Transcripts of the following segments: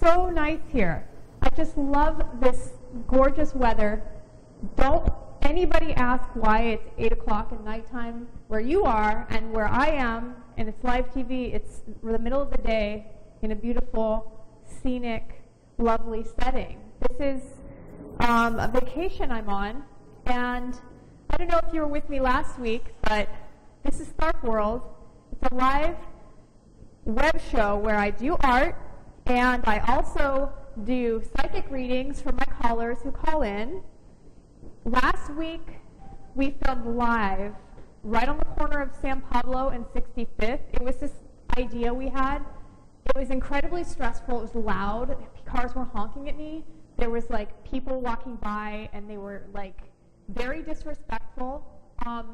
so nice here. I just love this gorgeous weather. Don't anybody ask why it's 8 o'clock at nighttime where you are and where I am, and it's live TV. It's the middle of the day in a beautiful, scenic, lovely setting. This is a vacation I'm on, and I don't know if you were with me last week, but this is Tharp World. It's a live web show where I do art, and I also do psychic readings for my callers who call in. Last week, we filmed live right on the corner of San Pablo and 65th. It was this idea we had. It was incredibly stressful. It was loud. Cars were honking at me. There was like people walking by, and they were like very disrespectful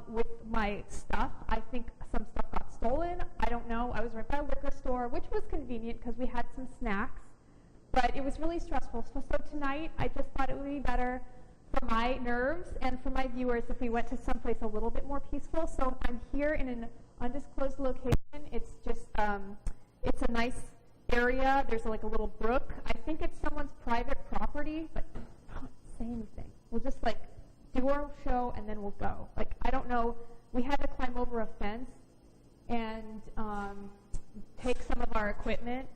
with my stuff. I think some stuff got stolen. I don't know. I was right by a liquor store, which was convenient because we had some snacks. But it was really stressful. So tonight, I just thought it would be better for my nerves and for my viewers if we went to someplace a little bit more peaceful. So I'm here in an undisclosed location. It's just, it's a nice area. There's like a little brook. I think it's someone's private property, but don't say anything. We'll just like do our show and then we'll go. Like, I don't know. We had to climb over a fence and take some of our equipment.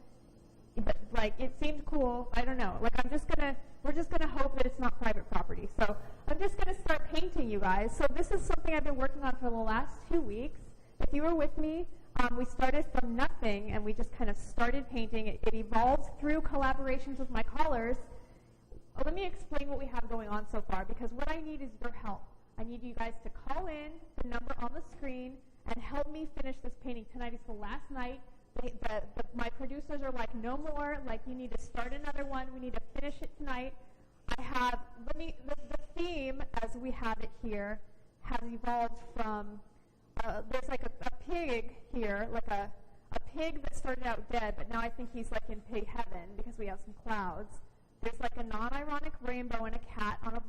But like, it seemed cool. I don't know. Like, we're just gonna hope that it's not private property. So I'm just gonna start painting, you guys. So this is something I've been working on for the last 2 weeks. If you were with me, we started from nothing and we just kind of started painting. It evolved through collaborations with my callers. Let me explain what we have going on so far, because what I need is your help. I need you guys to call in the number on the screen and help me finish this painting. Tonight is the last night. My producers are like, no more. Like, you need to start another one. We need to finish it tonight. I have, the theme as we have it here has evolved from, there's like a pig here, like a pig that started out dead, but now I think he's like in pig heaven because we have some clouds. There's like a non-ironic rainbow and a cat on a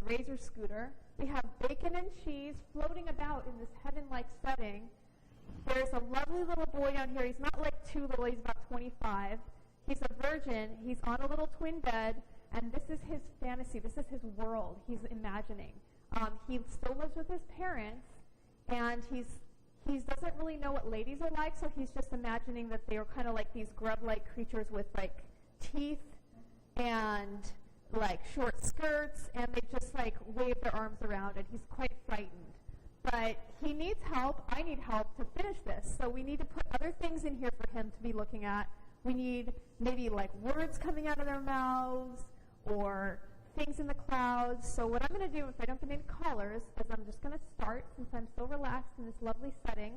razor scooter. We have bacon and cheese floating about in this heaven-like setting. There's a lovely little boy down here. He's not like too little. He's about 25. He's a virgin. He's on a little twin bed, and this is his fantasy. This is his world he's imagining. He still lives with his parents, and he doesn't really know what ladies are like, so he's just imagining that they are kind of like these grub-like creatures with like teeth and like short skirts, and they just like wave their arms around, and he's quite frightened. But he needs help. I need help to finish this. So we need to put other things in here for him to be looking at. We need maybe like words coming out of their mouths or things in the clouds. So what I'm going to do, if I don't get any callers, is I'm just going to start, since I'm so relaxed in this lovely setting.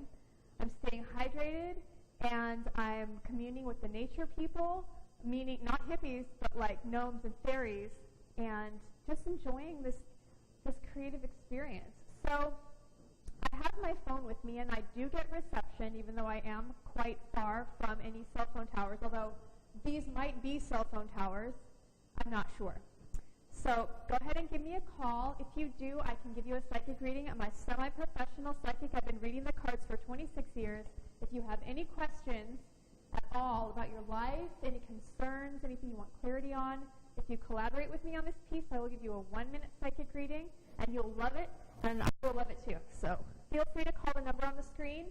I'm staying hydrated, and I'm communing with the nature people, meaning not hippies, but like gnomes and fairies, and just enjoying this creative experience. So I have my phone with me, and I do get reception, even though I am quite far from any cell phone towers, although these might be cell phone towers. I'm not sure. So go ahead and give me a call. If you do, I can give you a psychic reading. I'm a semi-professional psychic. I've been reading the cards for 26 years. If you have any questions at all about your life, any concerns, anything you want clarity on, if you collaborate with me on this piece, I will give you a 1-minute psychic reading, and you'll love it, and I will love it too. So feel free to call the number on the screen.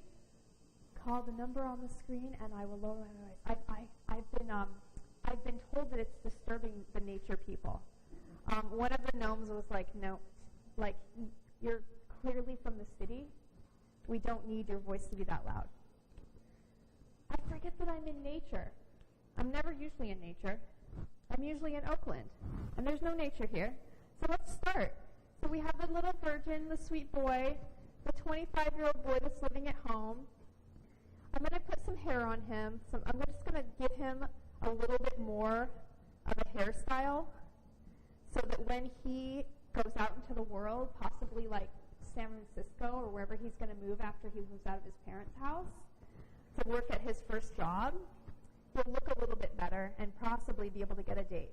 Call the number on the screen, and I will lower my voice. I've been told that it's disturbing the nature people. One of the gnomes was like, no, like, you're clearly from the city. We don't need your voice to be that loud. I forget that I'm in nature. I'm never usually in nature. I'm usually in Oakland, and there's no nature here. So let's start. So we have the little virgin, the sweet boy, the 25-year-old boy that's living at home. I'm going to put some hair on him. I'm just going to give him a little bit more of a hairstyle so that when he goes out into the world, possibly like San Francisco or wherever he's going to move after he moves out of his parents' house to work at his first job, he'll look a little bit better and possibly be able to get a date.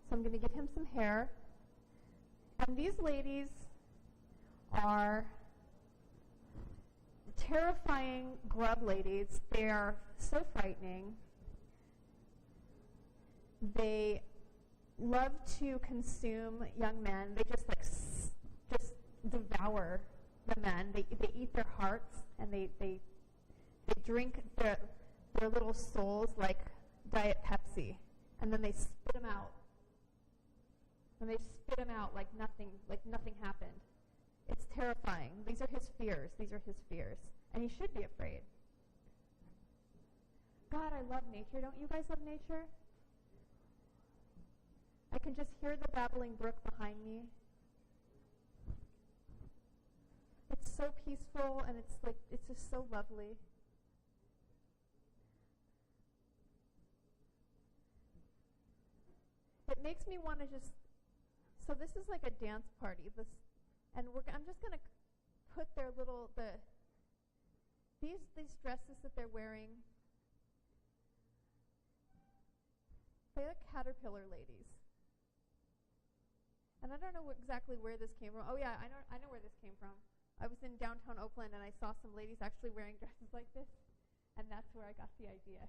So I'm going to give him some hair. And these ladies are terrifying grub ladies. They are so frightening. They love to consume young men. They just devour the men. They eat their hearts, and they drink their little souls like Diet Pepsi, and then they spit them out. And they spit them out like nothing happened. It's terrifying. These are his fears. And he should be afraid. God, I love nature. Don't you guys love nature? I can just hear the babbling brook behind me. It's so peaceful, and it's just so lovely. It makes me want to just. So this is like a dance party. I'm just going to put their little these dresses that they're wearing. They're caterpillar ladies. And I don't know exactly where this came from. Oh yeah, I know where this came from. I was in downtown Oakland, and I saw some ladies actually wearing dresses like this, and that's where I got the idea.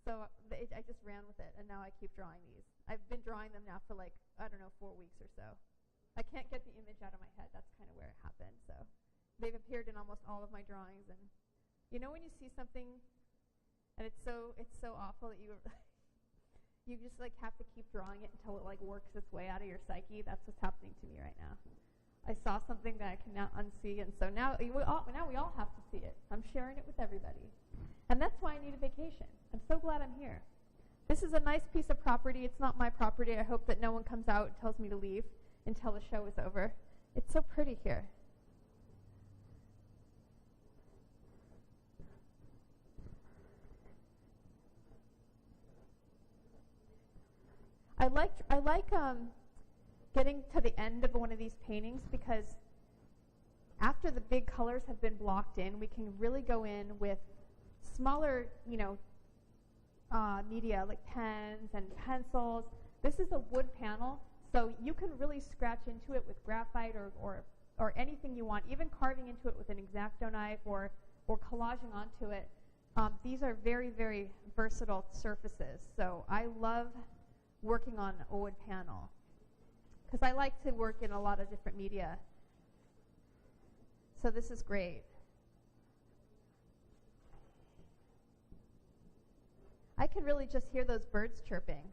So I just ran with it, and now I keep drawing these. I've been drawing them now for 4 weeks or so. I can't get the image out of my head. That's kind of where it happened. So they've appeared in almost all of my drawings, and when you see something, and it's so awful that you you just have to keep drawing it until it works its way out of your psyche. That's what's happening to me right now. I saw something that I can now unsee, and so now we all have to see it. I'm sharing it with everybody. And that's why I need a vacation. I'm so glad I'm here. This is a nice piece of property. It's not my property. I hope that no one comes out and tells me to leave until the show is over. It's so pretty here. I like getting to the end of one of these paintings, because after the big colors have been blocked in, we can really go in with smaller, media like pens and pencils. This is a wood panel, so you can really scratch into it with graphite or anything you want, even carving into it with an X-Acto knife or collaging onto it. These are very, very versatile surfaces, so I love working on a wood panel because I like to work in a lot of different media. So this is great. I can really just hear those birds chirping.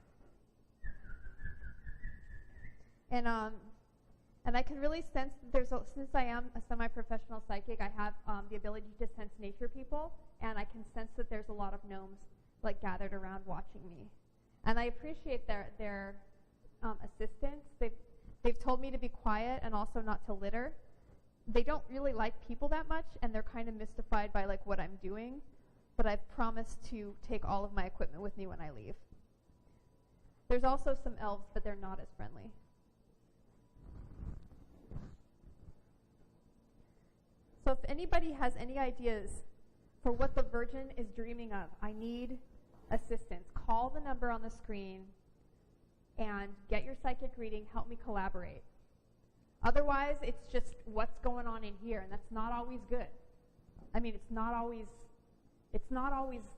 And I can really sense that since I am a semi-professional psychic, I have the ability to sense nature people, and I can sense that there's a lot of gnomes gathered around watching me. And I appreciate their assistance. They've told me to be quiet and also not to litter. They don't really like people that much, and they're kind of mystified by what I'm doing. But I've promised to take all of my equipment with me when I leave. There's also some elves, but they're not as friendly. So if anybody has any ideas for what the Virgin is dreaming of, I need assistance. Call the number on the screen and get your psychic reading. Help me collaborate. Otherwise, it's just what's going on in here, and that's not always good. I mean, it's not always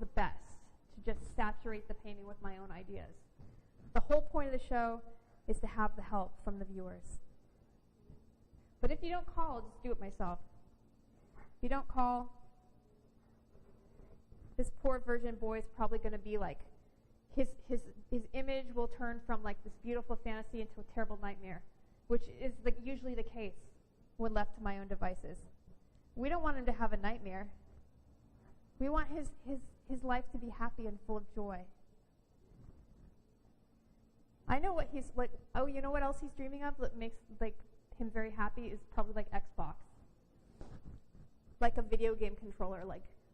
the best to just saturate the painting with my own ideas. The whole point of the show is to have the help from the viewers. But if you don't call, I'll just do it myself. If you don't call, this poor virgin boy is probably going to be his image will turn from this beautiful fantasy into a terrible nightmare, which is usually the case when left to my own devices. We don't want him to have a nightmare. We want his life to be happy and full of joy. I know what he's oh, you know what else he's dreaming of that makes him very happy is probably Xbox. A video game controller,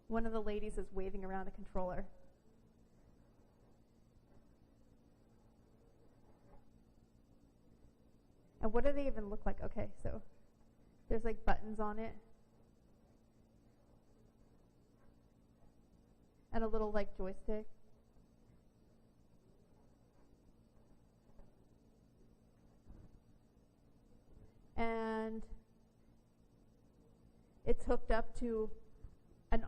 one of the ladies is waving around a controller. And what do they even look like? Okay, so there's buttons on it. And a little joystick. And it's hooked up to an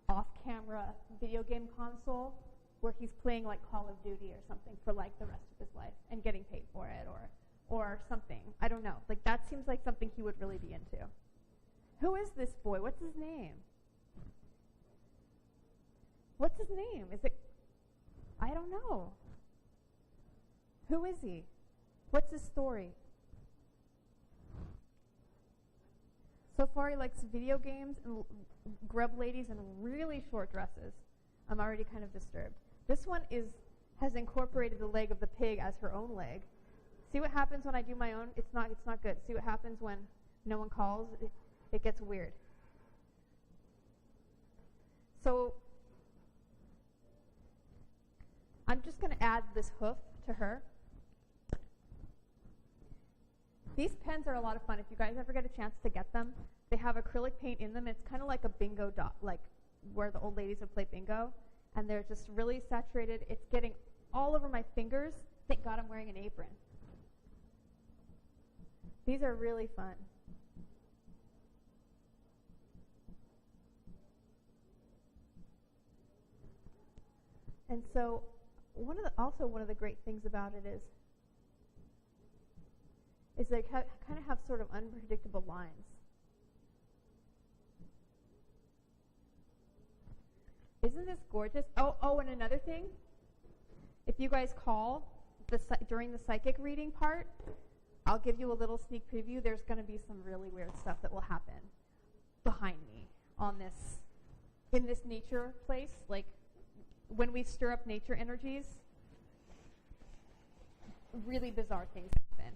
off-camera video game console where he's playing like Call of Duty or something for like the rest of his life and getting paid for it or something. I don't know. Like that seems like something he would really be into. Who is this boy? What's his name? What's his name? Is it? I don't know. Who is he? What's his story? So far, he likes video games and grub ladies and really short dresses. I'm already kind of disturbed. This one has incorporated the leg of the pig as her own leg. See what happens when I do my own? It's not good. See what happens when no one calls? It gets weird. So I'm just going to add this hoof to her. These pens are a lot of fun. If you guys ever get a chance to get them, they have acrylic paint in them. It's kind of like a bingo dot, like where the old ladies would play bingo. And they're just really saturated. It's getting all over my fingers. Thank God I'm wearing an apron. These are really fun. And so one of the great things about it is they kind of have sort of unpredictable lines. Isn't this gorgeous? Oh, and another thing, if you guys call during the psychic reading part, I'll give you a little sneak preview. There's going to be some really weird stuff that will happen behind me in this nature place. Like when we stir up nature energies, really bizarre things happen.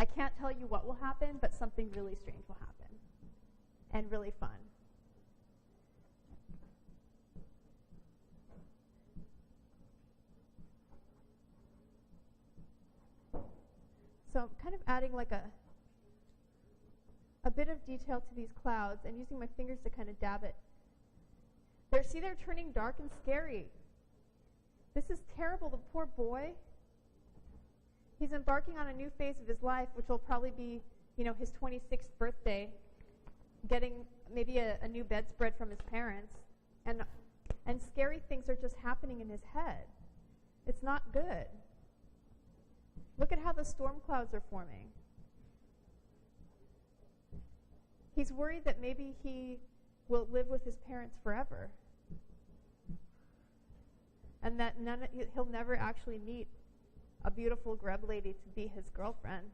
I can't tell you what will happen, but something really strange will happen and really fun. So I'm kind of adding like a bit of detail to these clouds and using my fingers to kind of dab it. They're turning dark and scary. This is terrible. The poor boy. He's embarking on a new phase of his life, which will probably be, his 26th birthday, getting maybe a new bedspread from his parents, and scary things are just happening in his head. It's not good. Look at how the storm clouds are forming. He's worried that maybe he will live with his parents forever, and that he'll never actually meet a beautiful grub lady to be his girlfriend,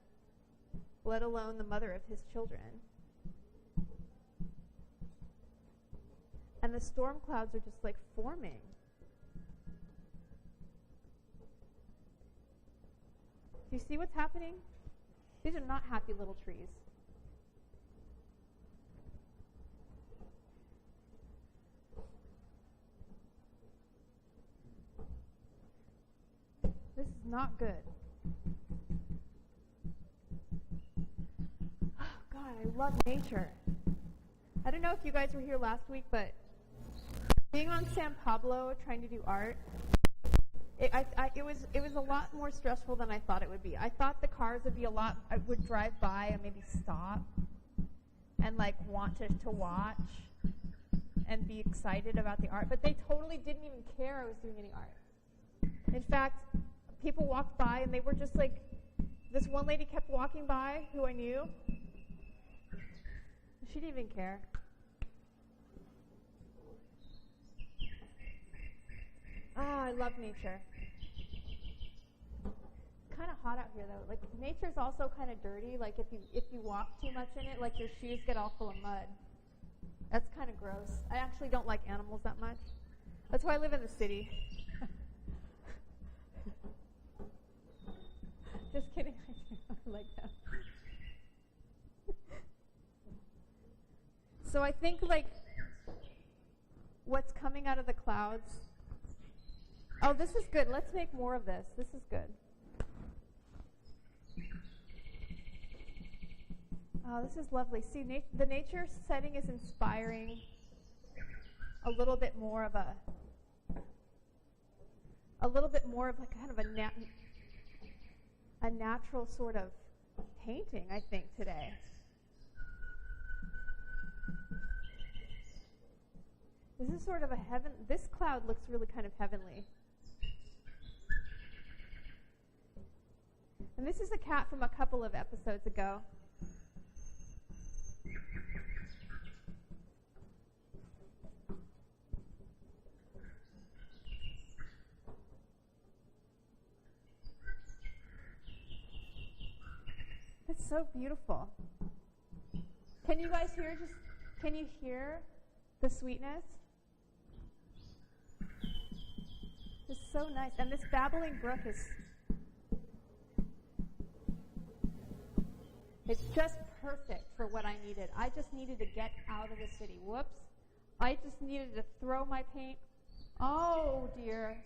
let alone the mother of his children. And the storm clouds are just like forming. Do you see what's happening? These are not happy little trees. This is not good. Oh, God, I love nature. I don't know if you guys were here last week, but being on San Pablo trying to do art, it was a lot more stressful than I thought it would be. I thought the cars would drive by and maybe stop and like want to watch and be excited about the art, but they totally didn't even care I was doing any art. In fact, people walked by and they were just like, this one lady kept walking by who I knew. She didn't even care. I love nature. Kind of hot out here though. Like nature's also kind of dirty. Like if you walk too much in it, like your shoes get all full of mud. That's kind of gross. I actually don't like animals that much. That's why I live in the city. Just kidding. I like that. So I think like what's coming out of the clouds. Oh, this is good. Let's make more of this. This is good. Oh, this is lovely. See, the nature setting is inspiring a little bit more of like kind of a natural sort of painting, I think, today. This is sort of a this cloud looks really kind of heavenly. And this is a cat from a couple of episodes ago. It's so beautiful. Can you guys can you hear the sweetness? It's so nice. And this babbling brook it's just perfect for what I needed. I just needed to get out of the city. Whoops. I just needed to throw my paint. Oh dear.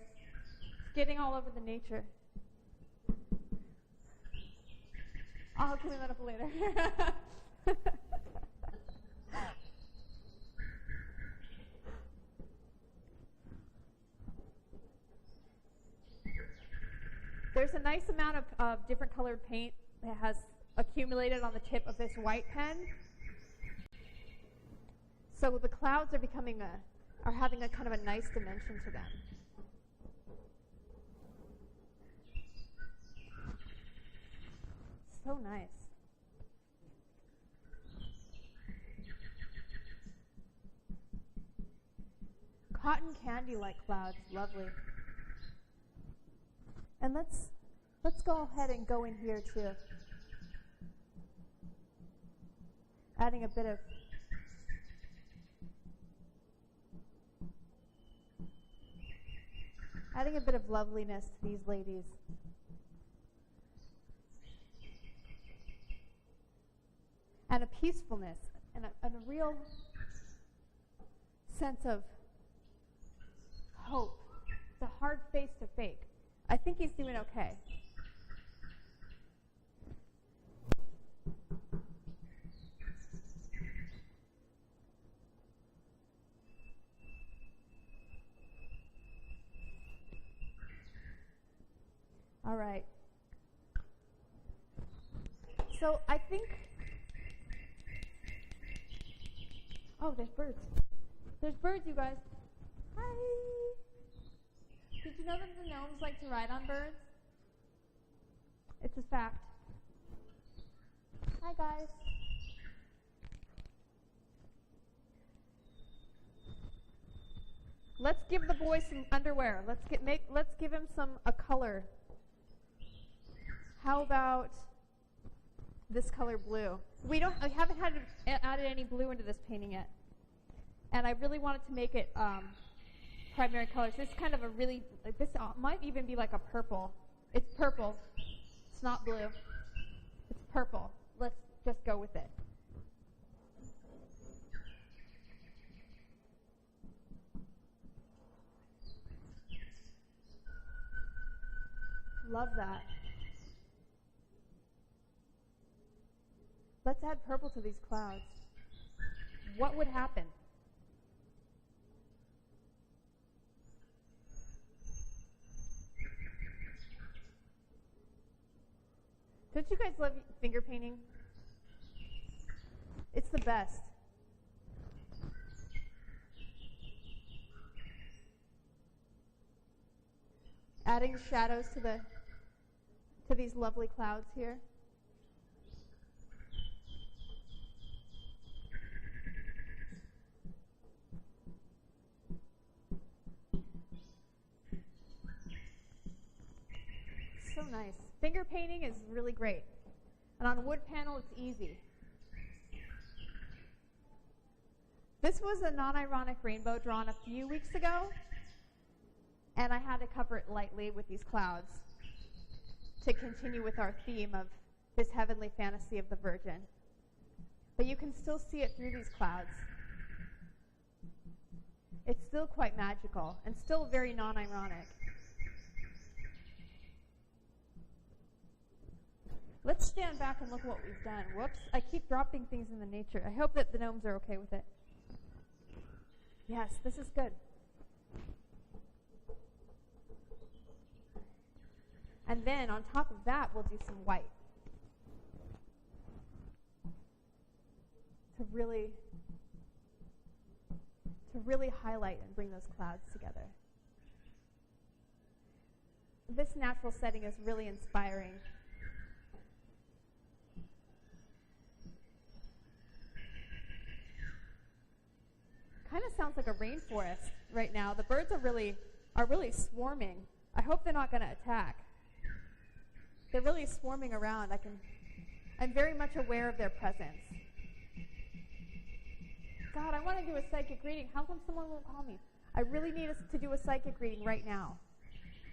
It's getting all over the nature. I'll clean that up later. There's a nice amount of different colored paint that has accumulated on the tip of this white pen. So the clouds are having a kind of a nice dimension to them. So nice. Cotton candy-like clouds, lovely. And let's go ahead and go in here too. Adding a bit of loveliness to these ladies. And a peacefulness and a real sense of hope. It's a hard face to fake. I think he's doing okay. All right. So I think... Oh, there's birds. There's birds, you guys. Hi. Did you know that the gnomes like to ride on birds? It's a fact. Hi, guys. Let's give the boy some underwear. Let's give him a color. How about this color blue? I haven't added any blue into this painting yet, and I really wanted to make it primary colors. This is kind of this might even be like a purple. It's purple. It's not blue. It's purple. Let's just go with it. Love that. Let's add purple to these clouds. What would happen? Don't you guys love finger painting? It's the best. Adding shadows to these lovely clouds here. So nice. Finger painting is really great. And on wood panel, it's easy. This was a non-ironic rainbow drawn a few weeks ago, and I had to cover it lightly with these clouds to continue with our theme of this heavenly fantasy of the Virgin. But you can still see it through these clouds. It's still quite magical and still very non-ironic. Let's stand back and look what we've done. Whoops, I keep dropping things in the nature. I hope that the gnomes are okay with it. Yes, this is good. And then on top of that, we'll do some white to really to really highlight and bring those clouds together. This natural setting is really inspiring. Kind of sounds like a rainforest right now. The birds are really swarming. I hope they're not going to attack. They're really swarming around. I'm very much aware of their presence. God, I want to do a psychic reading. How come someone won't call me? I really need us to do a psychic reading right now.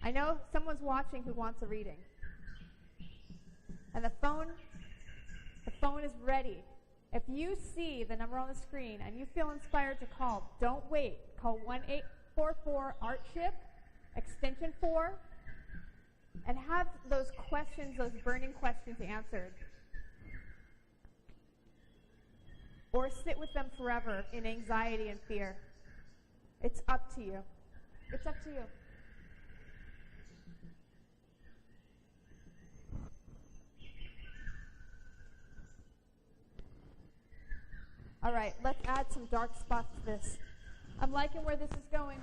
I know someone's watching who wants a reading. And the phone is ready. If you see the number on the screen and you feel inspired to call, don't wait. Call 1-844-ART-SHIP, extension 4, and have those questions, those burning questions answered. Or sit with them forever in anxiety and fear. It's up to you. It's up to you. All right, let's add some dark spots to this. I'm liking where this is going.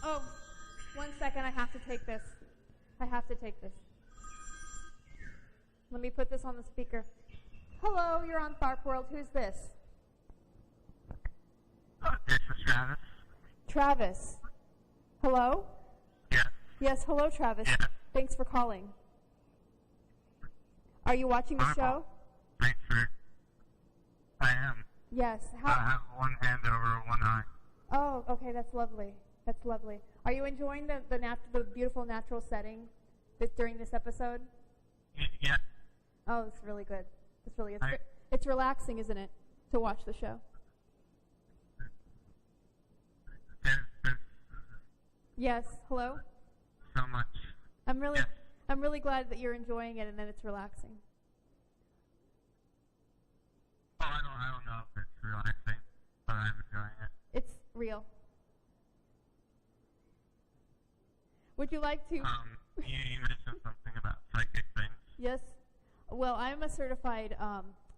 Oh, 1 second, I have to take this. Let me put this on the speaker. Hello, you're on Tharp World. Who's this? This is Travis. Travis. Hello? Yeah. Yes, hello, Travis. Yeah. Thanks for calling. Are you watching the show? Thanks for... I am. Yes. I have one hand over one eye. Oh, okay, that's lovely. That's lovely. Are you enjoying the beautiful natural setting during this episode? Yeah. Oh, it's really good. It's relaxing, isn't it, to watch the show? There's Yes. Hello. so much. I'm really glad that you're enjoying it and that it's relaxing. Oh, I don't know if it's relaxing, but I'm enjoying it. It's real. Would you like to? You mentioned something about psychic things. Yes. Well, I'm a certified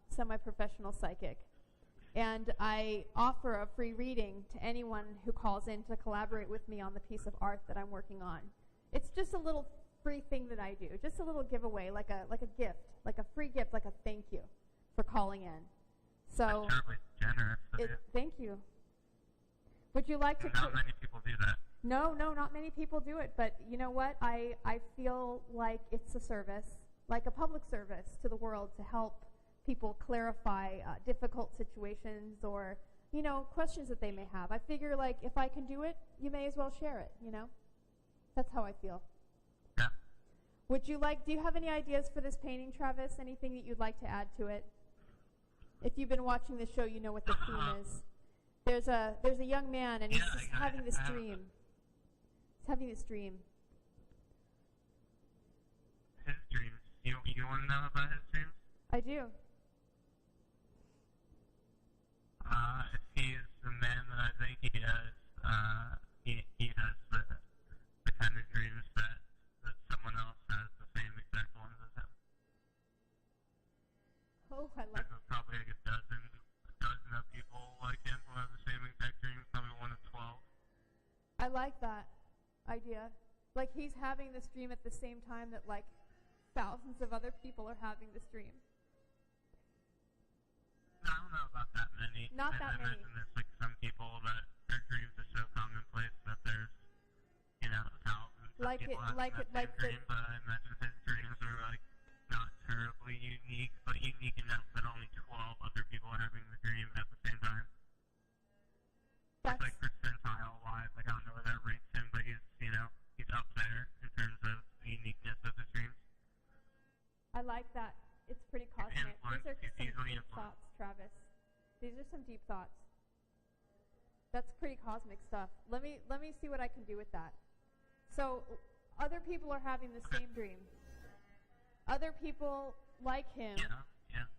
semi-professional psychic, and I offer a free reading to anyone who calls in to collaborate with me on the piece of art that I'm working on. It's just a little free thing that I do, just a little giveaway, like a gift, like a free gift, like a thank you for calling in. So, that's really generous of you. Thank you. Would you like to? Not many people do that. No, not many people do it, but you know what? I feel like it's a service, like a public service to the world to help people clarify difficult situations or, questions that they may have. I figure, like, if I can do it, you may as well share it, That's how I feel. Yeah. Do you have any ideas for this painting, Travis? Anything that you'd like to add to it? If you've been watching the show, you know what the theme is. There's a young man, and he's just having this dream. He's having this dream. His dreams. You want to know about his dreams? I do. He's the man that I think he has. He has the kind of dreams that someone else has the same exact ones as him. Oh, I like There's probably like a dozen of people like him who have the same exact dreams, probably 1 of 12. I like that idea. Like he's having this dream at the same time that like thousands of other people are having this dream. I don't know about that many. Not that I many. imagine there's like some people that their dreams are so commonplace that there's, thousands of people having that same dream, but I imagine his dreams are like not terribly unique, but unique enough that only 12 other people are having the dream at the same time. That's like percentile wise. Like I don't know where that ranks him, but he's up there in terms of the uniqueness of his dreams. I like that. It's pretty cosmic. These are some deep thoughts, Travis. These are some deep thoughts. That's pretty cosmic stuff. Let me see what I can do with that. So other people are having the same dream. Other people like him. Yeah.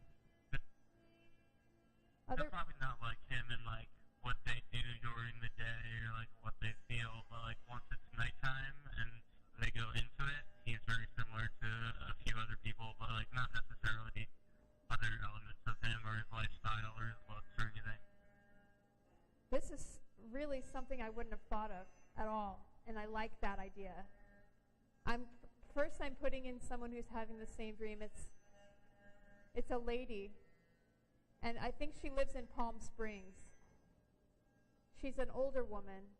They're probably not like him in like what they do during the day or like what they feel, but like once it's nighttime and they go into it, he's very similar to a few other people, but like not necessarily other elements of him or his lifestyle or his looks or anything. really something I wouldn't have thought of at all, and I like that idea. I'm putting in someone who's having the same dream. It's a lady, and I think she lives in Palm Springs. She's an older woman,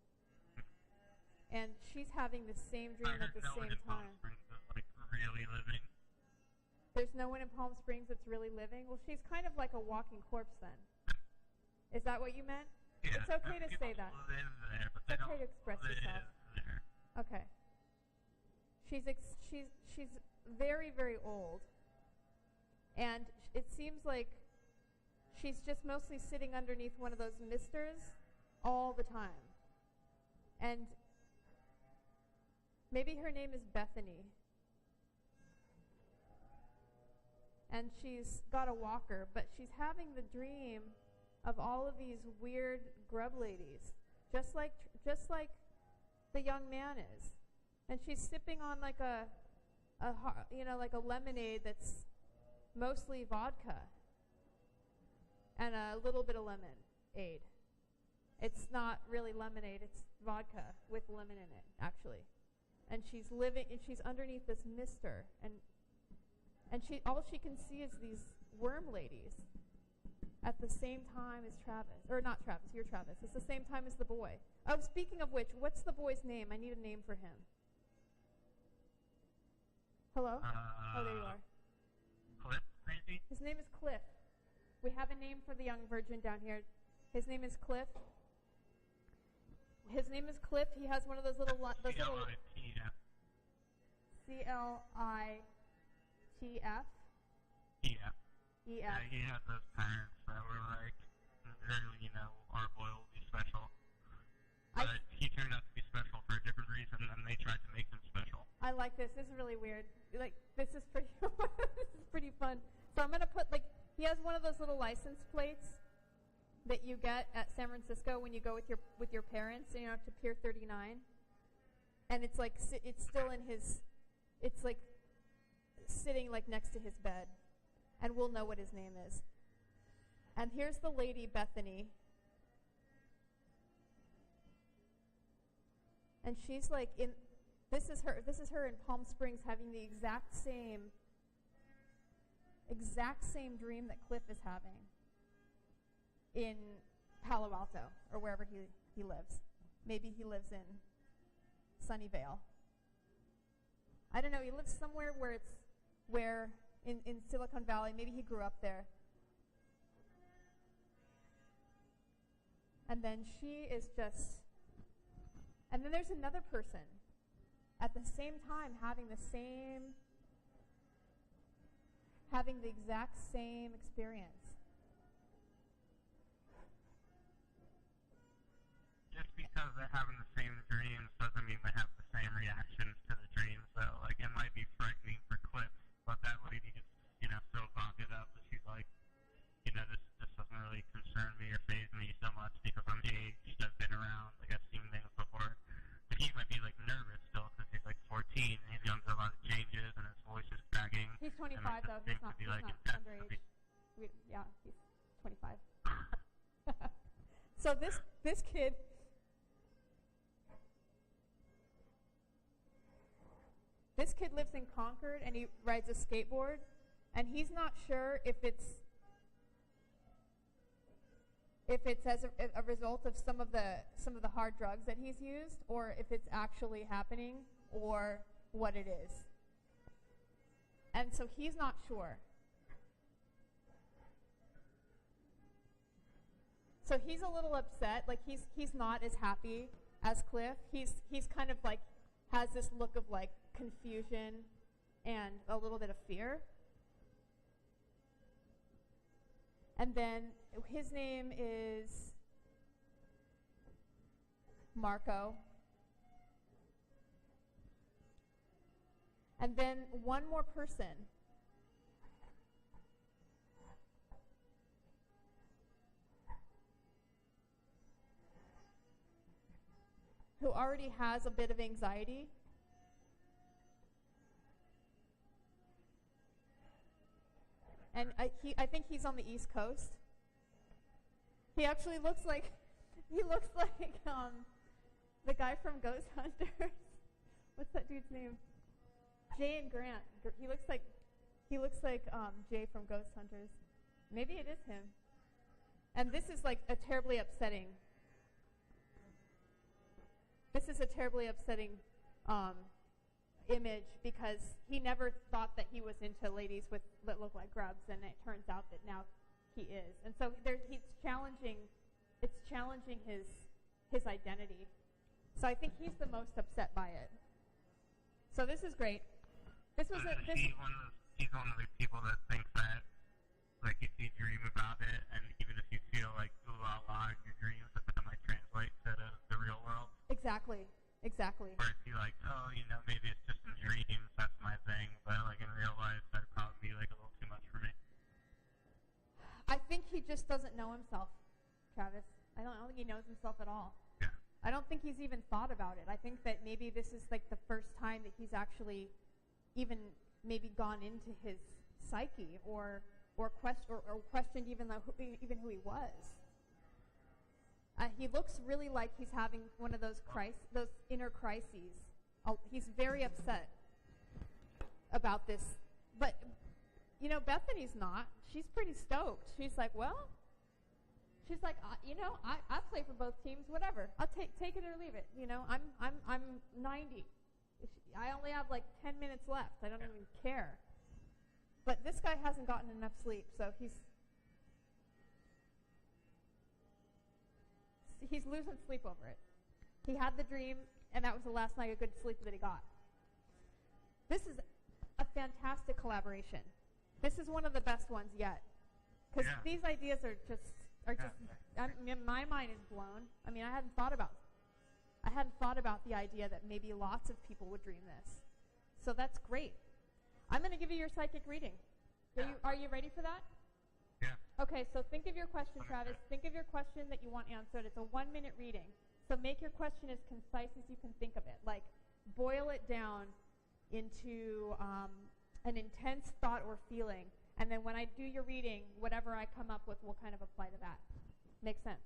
and she's having the same dream at the same time. Really living. There's no one in Palm Springs that's really living? Well, she's kind of like a walking corpse then. Is that what you meant? Yeah, it's okay to say that. There, but it's okay to express yourself. There. Okay. She's very, very old. And it seems like she's just mostly sitting underneath one of those misters all the time. And maybe her name is Bethany. And she's got a walker, but she's having the dream of all of these weird grub ladies, just like the young man is. And she's sipping on like a lemonade that's mostly vodka and a little bit of lemonade. It's not really lemonade, it's vodka with lemon in it, actually. And she's underneath this mister, and all she can see is these worm ladies at the same time as Travis. Or not Travis, you're Travis. It's the same time as the boy. Oh, speaking of which, what's the boy's name? I need a name for him. Hello? Oh, there you are. Cliff, maybe? His name is Cliff. We have a name for the young virgin down here. His name is Cliff. He has one of those little... C-L-I-T-F. C-L-I-T-F? Yeah. E-F. Yeah, he had those parents that were like, very, our boy will be special. But he turned out to be special for a different reason, and they tried to make him special. I like this. This is really weird. This is pretty, this is pretty fun. So I'm going to put, he has one of those little license plates that you get at San Francisco when you go with your parents, to Pier 39. And it's it's still in his, it's sitting next to his bed. And we'll know what his name is. And here's the lady, Bethany. And she's this is her in Palm Springs having the exact same dream that Cliff is having in Palo Alto or wherever he lives. Maybe he lives in Sunnyvale. I don't know, he lives somewhere where in Silicon Valley, maybe he grew up there. And then and then there's another person at the same time having the exact same experience. Just because they're having the same dreams doesn't mean they have the same reactions to the dreams, though. It might be frightening for Cliff, but that lady is, so evocative that she's like, this doesn't really concern me or faze me so much because I'm aged, I've been around, I've seen things before. But he might be, nervous still because he's, 14, and he's going through a lot of changes, and his voice is cracking. He's 25, though. He's not underage. Yeah, he's 25. So this kid... This kid lives in Concord, and he rides a skateboard, and he's not sure if it's as a result of some of the hard drugs that he's used, or if it's actually happening, or what it is. And so he's not sure. So he's a little upset. He's not as happy as Cliff. He's kind of has this look of confusion and a little bit of fear. And then his name is Marco. And then one more person. Who already has a bit of anxiety. And I think he's on the East Coast. He actually looks like the guy from Ghost Hunters. What's that dude's name? Jay and Grant. He looks like Jay from Ghost Hunters. Maybe it is him. And this is like a terribly upsetting. This is a terribly upsetting image because he never thought that he was into ladies that look like grubs, and it turns out that now he is. And so it's challenging his identity. So I think he's the most upset by it. So this is great. He's one of the people that thinks that, like, if you dream about it, and even if you feel like la la in your dreams, that might translate to the real world. Exactly. Or if you're like, oh, maybe it's just in dreams, that's my thing, but like in real life, that'd probably be like a little too much for me. I think he just doesn't know himself, Travis. I don't think he knows himself at all. Yeah. I don't think he's even thought about it. I think that maybe this is like the first time that he's actually even maybe gone into his psyche or questioned even who he was. He looks really like he's having one of those inner crises. He's very upset about this. But, Bethany's not. She's pretty stoked. She's like, I play for both teams, whatever. I'll take it or leave it. I'm 90. I only have like 10 minutes left. I don't even care. But this guy hasn't gotten enough sleep, so he's losing sleep over it. He had the dream, and that was the last night of good sleep that he got. This is a fantastic collaboration. This is one of the best ones yet, because these ideas are just. My mind is blown. I mean, I hadn't thought about the idea that maybe lots of people would dream this. So that's great. I'm going to give you your psychic reading. Are you ready for that? Yeah. Okay, so think of your question, Travis. Think of your question that you want answered. It's a 1-minute reading. So make your question as concise as you can think of it. Like, boil it down into an intense thought or feeling. And then when I do your reading, whatever I come up with will kind of apply to that. Make sense?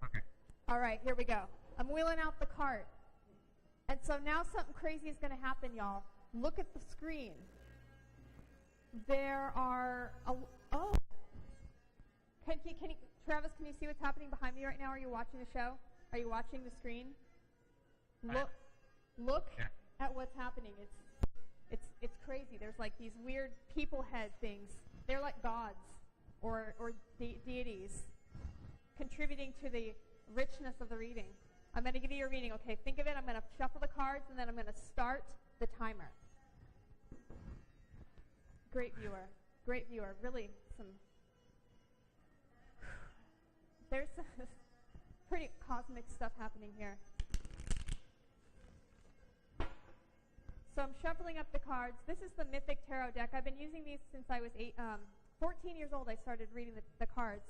Okay. All right, here we go. I'm wheeling out the cart. And so now something crazy is going to happen, y'all. Look at the screen. There are Travis, can you see what's happening behind me right now? Are you watching the show? Are you watching the screen? Look at what's happening. It's crazy. There's like these weird people head things. They're like gods or deities contributing to the richness of the reading. I'm going to give you a reading. Okay, think of it. I'm going to shuffle the cards, and then I'm going to start the timer. Great viewer. Really, there's some pretty cosmic stuff happening here. So I'm shuffling up the cards. This is the Mythic Tarot deck. I've been using these since I was 14 years old. I started reading the cards.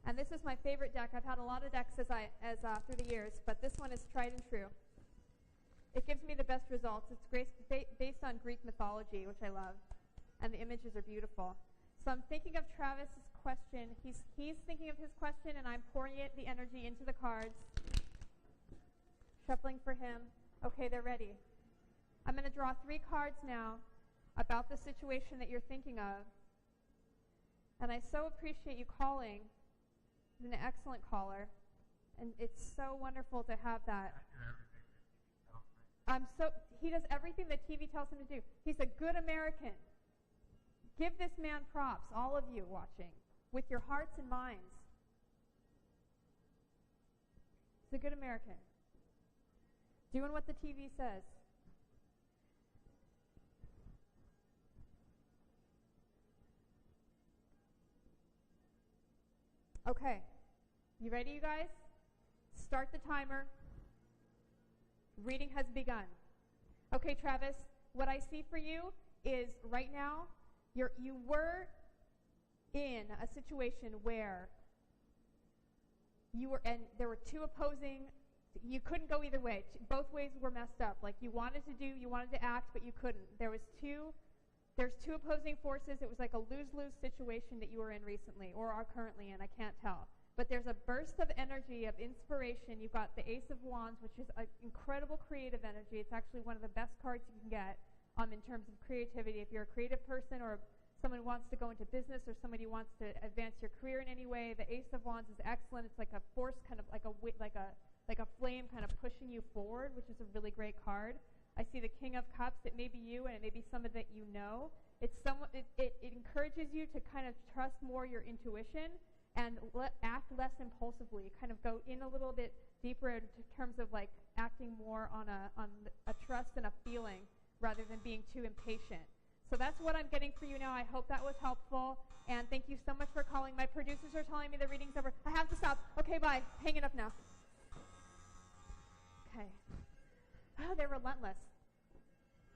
And this is my favorite deck. I've had a lot of decks through the years, but this one is tried and true. It gives me the best results. It's based on Greek mythology, which I love, and the images are beautiful. So I'm thinking of Travis's question. He's thinking of his question, and I'm pouring the energy into the cards. Shuffling for him. Okay, they're ready. I'm going to draw 3 cards now about the situation that you're thinking of. And I so appreciate you calling. You're an excellent caller. And it's so wonderful to have that. He does everything that TV tells him to do. He's a good American. Give this man props, all of you watching, with your hearts and minds. He's a good American. Doing what the TV says. Okay. You ready, you guys? Start the timer. Reading has begun. Okay, Travis, what I see for you is right now, you were in a situation where and there were 2 opposing, you couldn't go either way. Both ways were messed up. Like you wanted to act, but you couldn't. There's 2 opposing forces. It was like a lose-lose situation that you were in recently or are currently in. I can't tell. but there's a burst of energy, of inspiration. You've got the Ace of Wands, which is an incredible creative energy. It's actually one of the best cards you can get in terms of creativity. If you're a creative person or someone who wants to go into business or somebody who wants to advance your career in any way, the Ace of Wands is excellent. It's like a force, kind of like a flame kind of pushing you forward, which is a really great card. I see the King of Cups. It may be you, and it may be someone that you know. It encourages you to kind of trust more your intuition and act less impulsively, kind of go in a little bit deeper in terms of like acting more on a trust and a feeling rather than being too impatient. So that's what I'm getting for you now. I hope that was helpful, and thank you so much for calling. My producers are telling me the reading's over. I have to stop. Okay, bye. Hang it up now. Okay. Oh, they're relentless.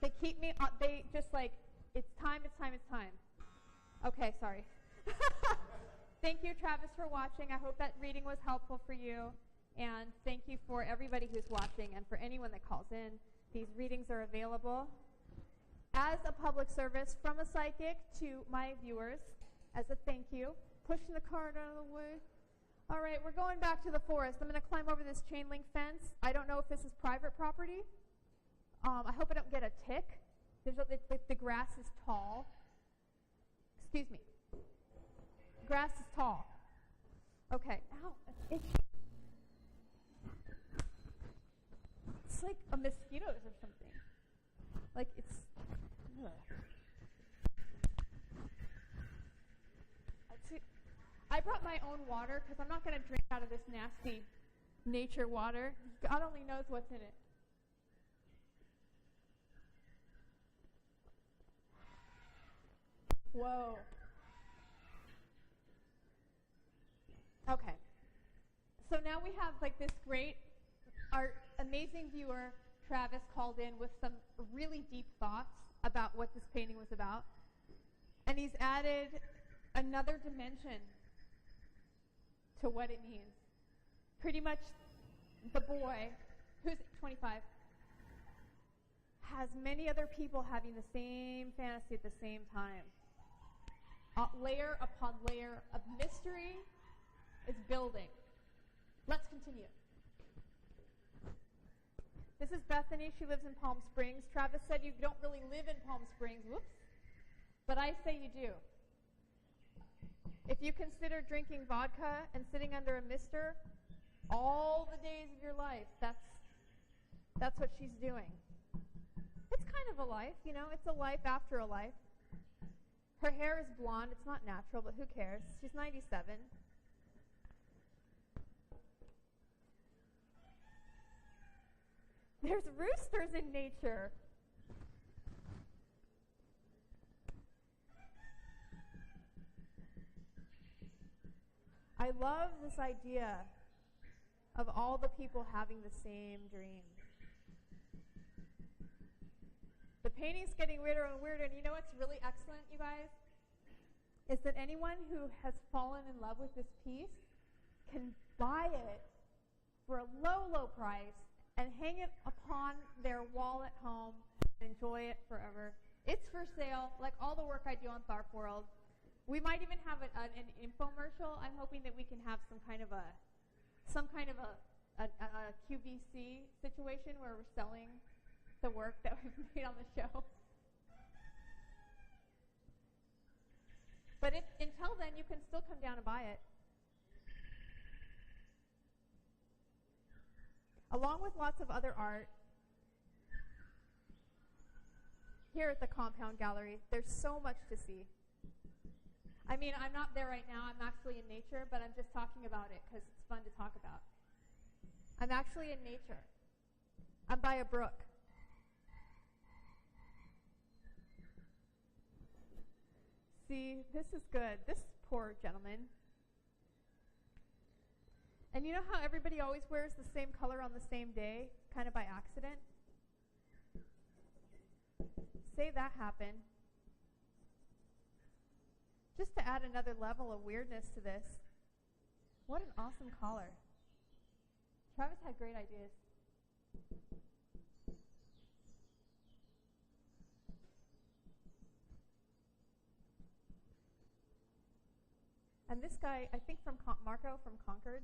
They keep me, they just like, it's time, it's time, it's time. Okay, sorry. Thank you, Travis, for watching. I hope that reading was helpful for you. And thank you for everybody who's watching and for anyone that calls in. These readings are available as a public service from a psychic to my viewers as a thank you. Pushing the card out of the way. All right, we're going back to the forest. I'm going to climb over this chain link fence. I don't know if this is private property. I hope I don't get a tick. The grass is tall. Excuse me. Grass is tall. Okay. Ow. It's like a mosquitoes or something. Like it's. Ugh. I brought my own water because I'm not going to drink out of this nasty nature water. God only knows what's in it. Whoa. Okay. So now we have like this great, our amazing viewer, Travis, called in with some really deep thoughts about what this painting was about. And he's added another dimension to what it means. Pretty much the boy, who's 25, has many other people having the same fantasy at the same time. Layer upon layer of mystery is building. Let's continue. This is Bethany. She lives in Palm Springs. Travis said you don't really live in Palm Springs. Whoops. But I say you do. If you consider drinking vodka and sitting under a mister all the days of your life, that's what she's doing. It's kind of a life, you know. It's a life after a life. Her hair is blonde. It's not natural, but who cares? She's 97. There's roosters in nature. I love this idea of all the people having the same dream. The painting's getting weirder and weirder, and you know what's really excellent, you guys? Is that anyone who has fallen in love with this piece can buy it for a low, low price and hang it upon their wall at home and enjoy it forever. It's for sale, like all the work I do on Tharp World. We might even have an infomercial. I'm hoping that we can have some kind of a QVC situation where we're selling the work that we've made on the show. But until then, you can still come down and buy it. Along with lots of other art, here at the Compound Gallery, there's so much to see. I mean, I'm not there right now. I'm actually in nature, but I'm just talking about it because it's fun to talk about. I'm actually in nature. I'm by a brook. See, this is good. This poor gentleman. And you know how everybody always wears the same color on the same day, kind of by accident? Say that happened. Just to add another level of weirdness to this. What an awesome collar. Travis had great ideas. And this guy, I think from Marco from Concord,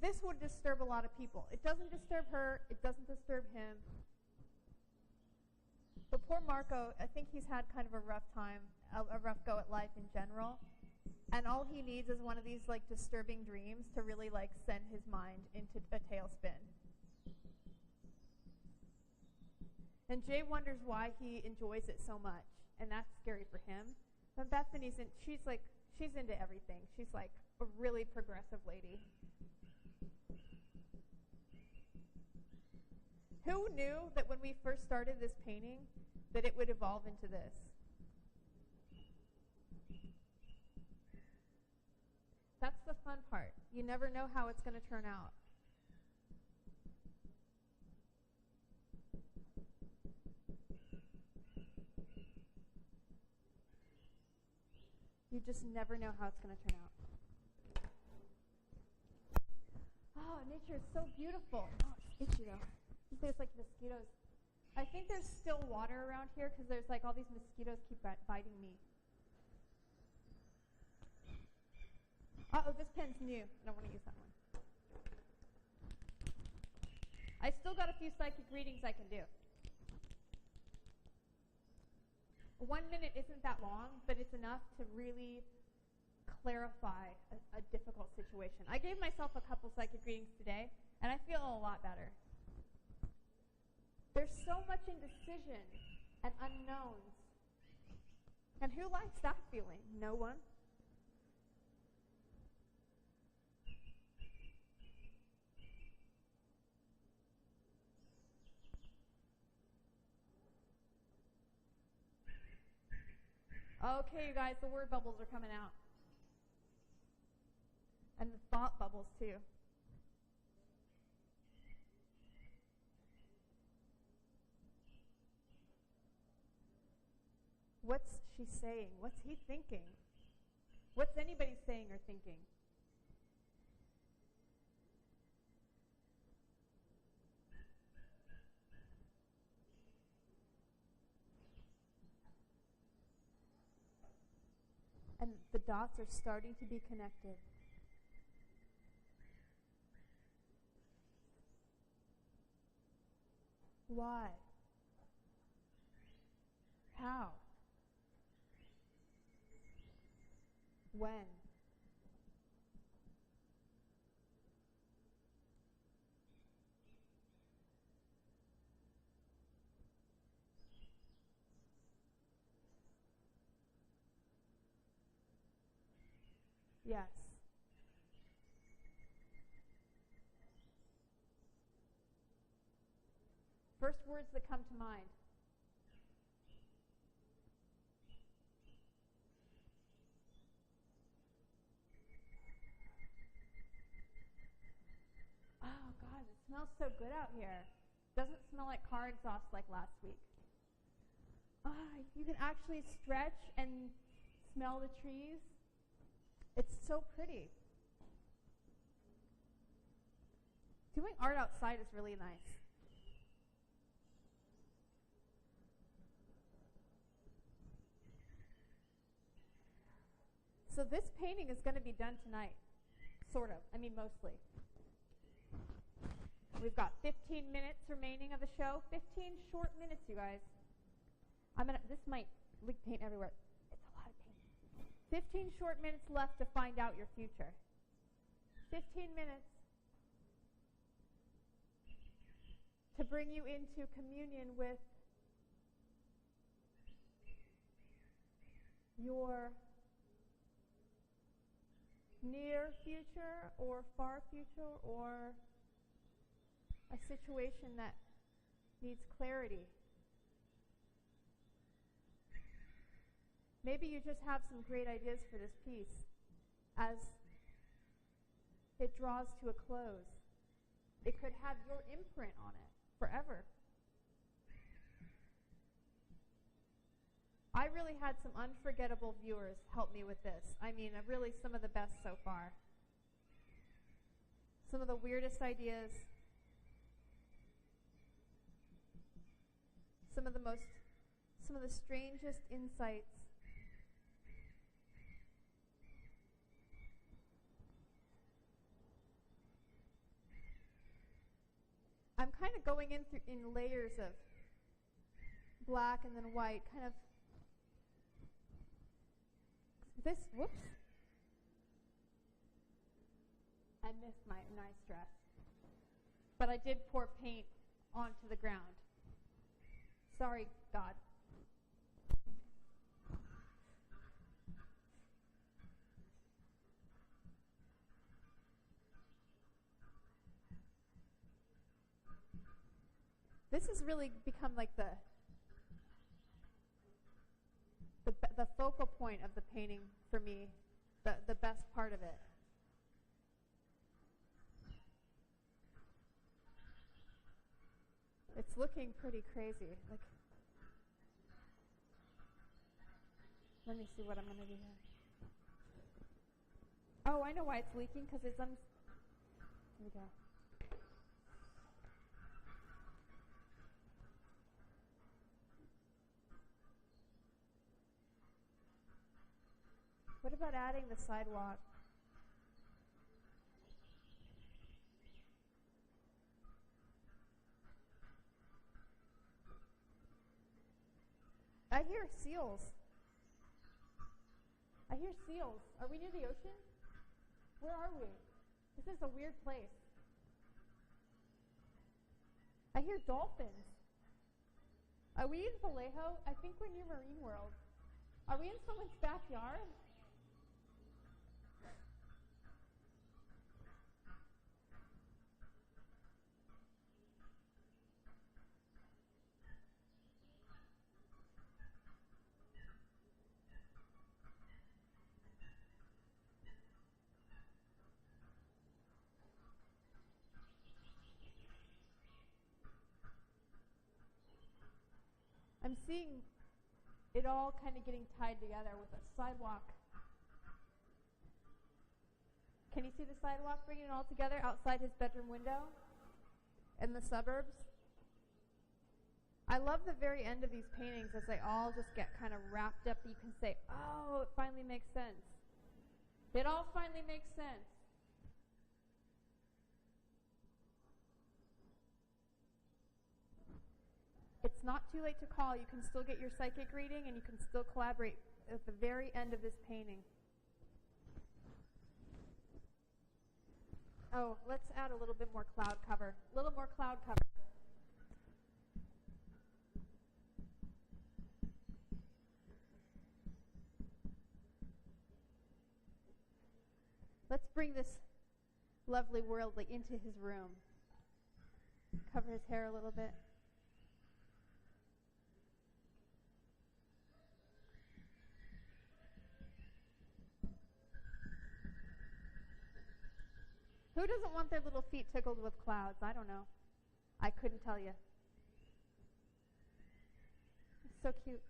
this would disturb a lot of people. It doesn't disturb her. It doesn't disturb him. But poor Marco, I think he's had kind of a rough time, a rough go at life in general. And all he needs is one of these like disturbing dreams to really like send his mind into a tailspin. And Jay wonders why he enjoys it so much, and that's scary for him. But Bethany's she's into everything. She's like a really progressive lady. Who knew that when we first started this painting that it would evolve into this? That's the fun part. You never know how it's going to turn out. You just never know how it's going to turn out. Oh, nature is so beautiful. Oh, it's itchy though. There's like mosquitoes. I think there's still water around here because there's like all these mosquitoes keep biting me. Uh-oh, this pen's new. I don't want to use that one. I still got a few psychic readings I can do. 1 minute isn't that long, but it's enough to really clarify a difficult situation. I gave myself a couple psychic readings today, and I feel a lot better. There's so much indecision and unknowns. And who likes that feeling? No one. Okay, you guys, the word bubbles are coming out. And the thought bubbles, too. What's she saying? What's he thinking? What's anybody saying or thinking? And the dots are starting to be connected. Why? How? When? Yes. First words that come to mind. Oh, God, it smells so good out here. Doesn't smell like car exhaust like last week. You can actually stretch and smell the trees. It's so pretty. Doing art outside is really nice. So this painting is going to be done tonight. Sort of. I mean, mostly. We've got 15 minutes remaining of the show. 15 short minutes, you guys. This might leak paint everywhere. It's a lot of paint. 15 short minutes left to find out your future. 15 minutes to bring you into communion with your near future or far future or a situation that needs clarity. Maybe you just have some great ideas for this piece as it draws to a close. It could have your imprint on it forever. I really had some unforgettable viewers help me with this. I mean, really some of the best so far. Some of the weirdest ideas. Some of the strangest insights. I'm kind of going in layers of black and then white, kind of whoops. I missed my nice dress. But I did pour paint onto the ground. Sorry, God. This has really become like the focal point of the painting for me, the best part of it. It's looking pretty crazy. Like, let me see what I'm going to do here. Oh, I know why it's leaking, because it's here we go. What about adding the sidewalk? I hear seals. I hear seals. Are we near the ocean? Where are we? This is a weird place. I hear dolphins. Are we in Vallejo? I think we're near Marine World. Are we in someone's backyard? I'm seeing it all kind of getting tied together with a sidewalk. Can you see the sidewalk bringing it all together outside his bedroom window in the suburbs? I love the very end of these paintings as they all just get kind of wrapped up. You can say, oh, it finally makes sense. It all finally makes sense. It's not too late to call. You can still get your psychic reading, and you can still collaborate at the very end of this painting. Oh, let's add a little bit more cloud cover. A little more cloud cover. Let's bring this lovely world into his room. Cover his hair a little bit. Who doesn't want their little feet tickled with clouds? I don't know. I couldn't tell you. It's so cute.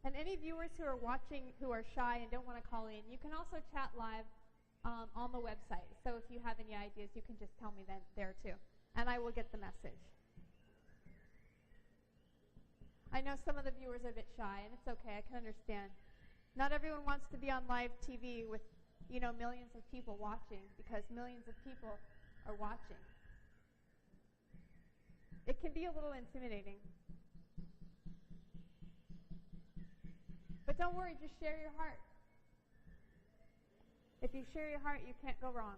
And any viewers who are watching who are shy and don't want to call in, you can also chat live on the website. So if you have any ideas, you can just tell me there too. And I will get the message. I know some of the viewers are a bit shy, and it's okay. I can understand. Not everyone wants to be on live TV with, millions of people watching, because millions of people are watching. It can be a little intimidating. But don't worry, just share your heart. If you share your heart, you can't go wrong.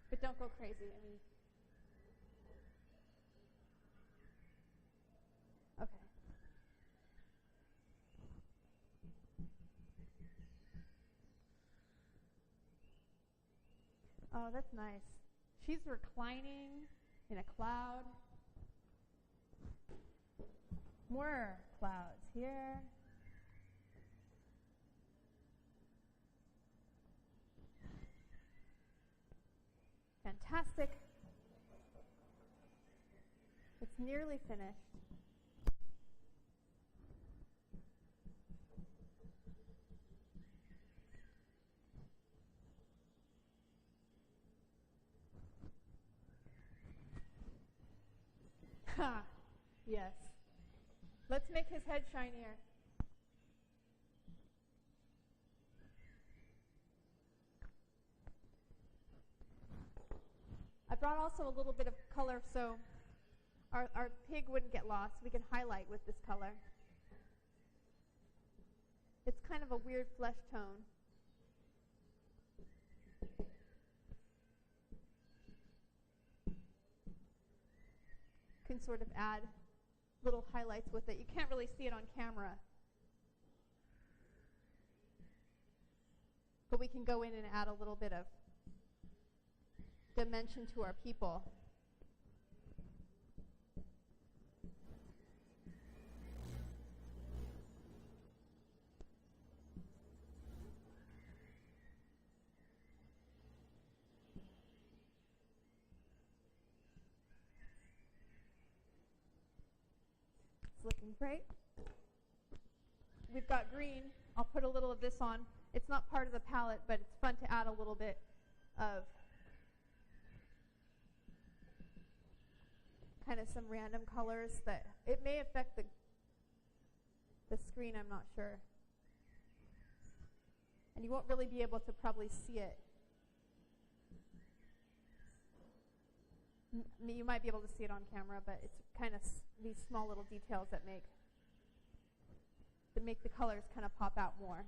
But don't go crazy. Okay. Oh, that's nice. She's reclining in a cloud. More clouds here. Fantastic. It's nearly finished. Ha! Yes. Let's make his head shinier. brought also a little bit of color so our pig wouldn't get lost. We can highlight with this color. It's kind of a weird flesh tone. Can sort of add little highlights with it. You can't really see it on camera. But we can go in and add a little bit of dimension to our people. It's looking great. We've got green. I'll put a little of this on. It's not part of the palette, but it's fun to add a little bit of kind of some random colors that it may affect the screen, I'm not sure. And you won't really be able to probably see it. You might be able to see it on camera, but it's kind of these small little details that make the colors kind of pop out more.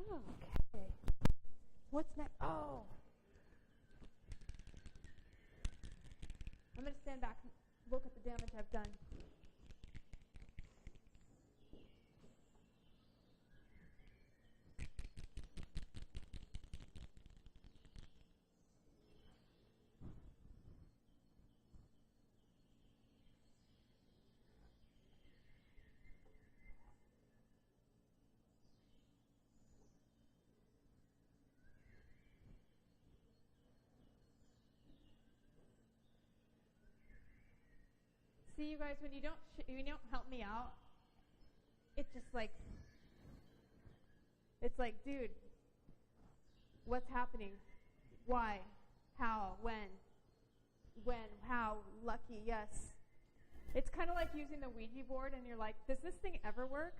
Okay. What's next? Oh. I'm going to stand back and look at the damage I've done. See, you guys, when you don't help me out, it's just like, dude, what's happening? Why? How? When? How? Lucky? Yes. It's kind of like using the Ouija board, and you're like, does this thing ever work?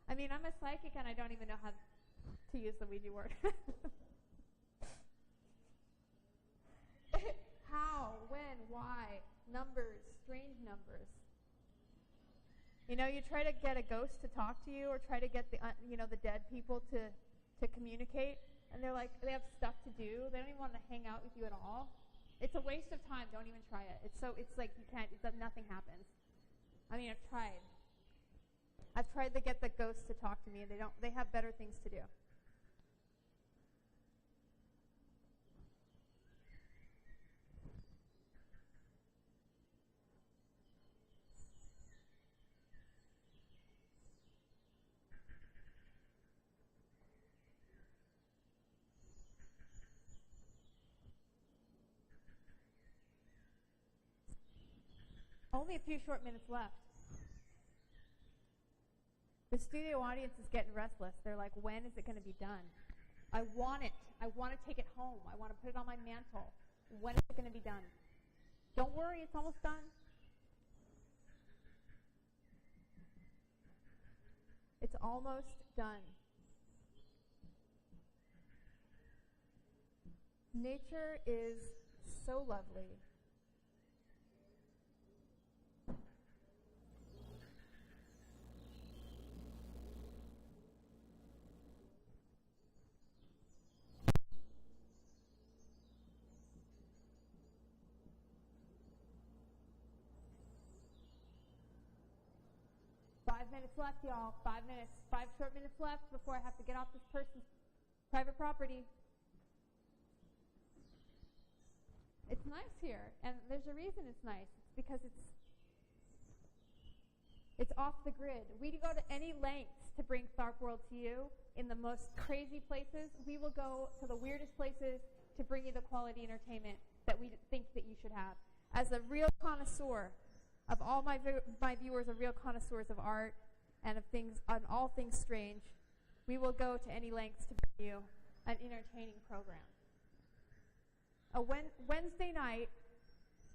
I mean, I'm a psychic, and I don't even know how to use the Ouija board. How? When? Why? Numbers, strange numbers. You know, you try to get a ghost to talk to you, or try to get the dead people to communicate, and they're like, they have stuff to do. They don't even want to hang out with you at all. It's a waste of time. Don't even try it. It's like you can't. Nothing happens. I mean, I've tried. I've tried to get the ghosts to talk to me, and they have better things to do. Only a few short minutes left. The studio audience is getting restless. They're like, when is it going to be done? I want it. I want to take it home. I want to put it on my mantle. When is it going to be done? Don't worry, it's almost done. It's almost done. Nature is so lovely. Minutes left, y'all. 5 minutes. 5 short minutes left before I have to get off this person's private property. It's nice here, and there's a reason it's nice. It's because it's off the grid. We go to any lengths to bring Tharp World to you in the most crazy places. We will go to the weirdest places to bring you the quality entertainment that we think that you should have. As a real connoisseur of all my viewers, are real connoisseurs of art and of things, on all things strange, we will go to any lengths to bring you an entertaining program. A Wednesday night,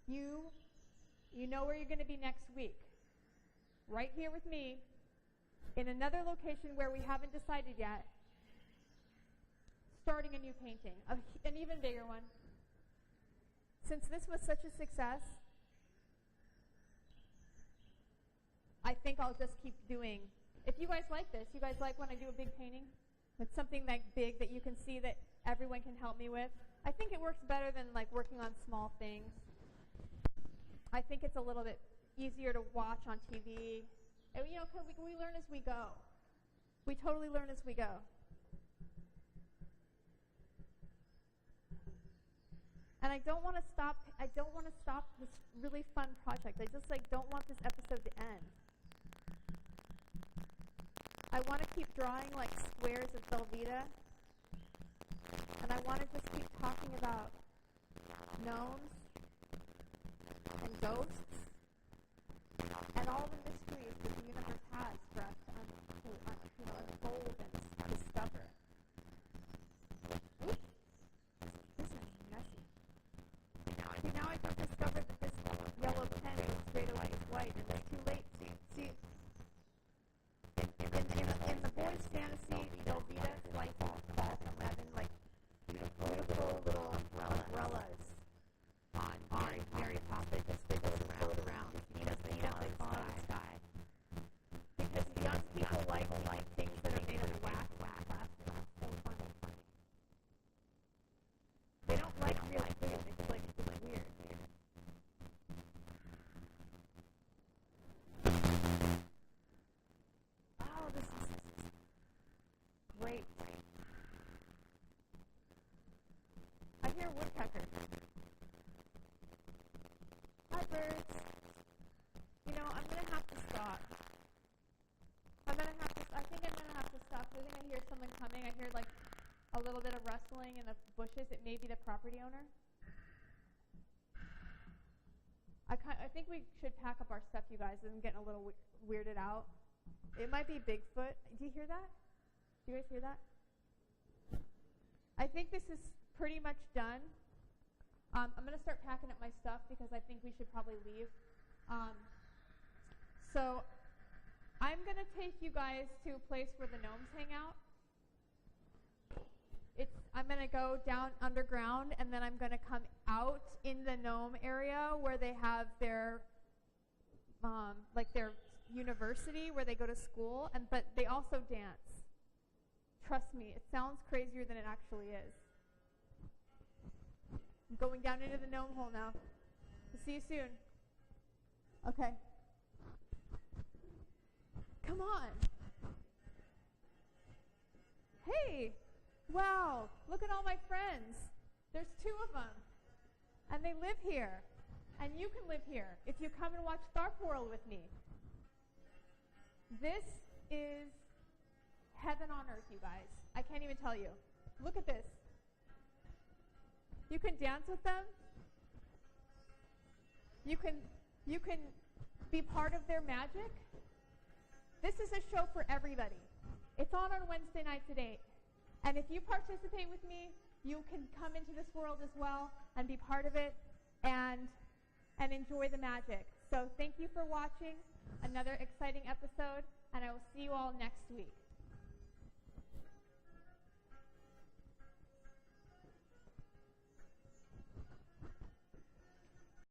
you know where you're going to be next week. Right here with me, in another location where we haven't decided yet, starting a new painting, an even bigger one. Since this was such a success, I think I'll just keep doing. If you guys like this, you guys like when I do a big painting? With something like big that you can see that everyone can help me with? I think it works better than like working on small things. I think it's a little bit easier to watch on TV. And, we learn as we go. We totally learn as we go. And I don't want to stop this really fun project. I just don't want this episode to end. I want to keep drawing like squares of Velveeta. And I want to just keep talking about gnomes and ghosts and all the mysteries that the universe has for us to unfold and discover. Oops. This is messy. See, now I just discovered that this yellow pen is straight away is white, and it's too late. See, in the boys' fantasy, Velveeta slices fall from heaven like beautiful little umbrellas on Mary Poppins that float around. He doesn't like fall in the sky. Because young people like things that are made of wax plastic. So funny. They don't like real food. They just like it's weird. Oh, this is great. I hear woodpeckers. Hi, birds. I'm going to have to stop. I think I'm going to have to stop. I think I hear someone coming. I hear like a little bit of rustling in the bushes. It may be the property owner. I think we should pack up our stuff, you guys. I'm getting a little weirded out. It might be Bigfoot. Do you hear that? Do you guys hear that? I think this is pretty much done. I'm going to start packing up my stuff because I think we should probably leave. So I'm going to take you guys to a place where the gnomes hang out. I'm going to go down underground, and then I'm going to come out in the gnome area where they have their their university where they go to school, but they also dance. Trust me, it sounds crazier than it actually is. I'm going down into the gnome hole now. I'll see you soon. Okay. Come on. Hey, wow, look at all my friends. There's 2 of them, and they live here, and you can live here if you come and watch Tharp World with me. This is heaven on earth, you guys. I can't even tell you. Look at this. You can dance with them. You can be part of their magic. This is a show for everybody. It's on Wednesday nights at 8. And if you participate with me, you can come into this world as well and be part of it and enjoy the magic. So thank you for watching another exciting episode, and I will see you all next week.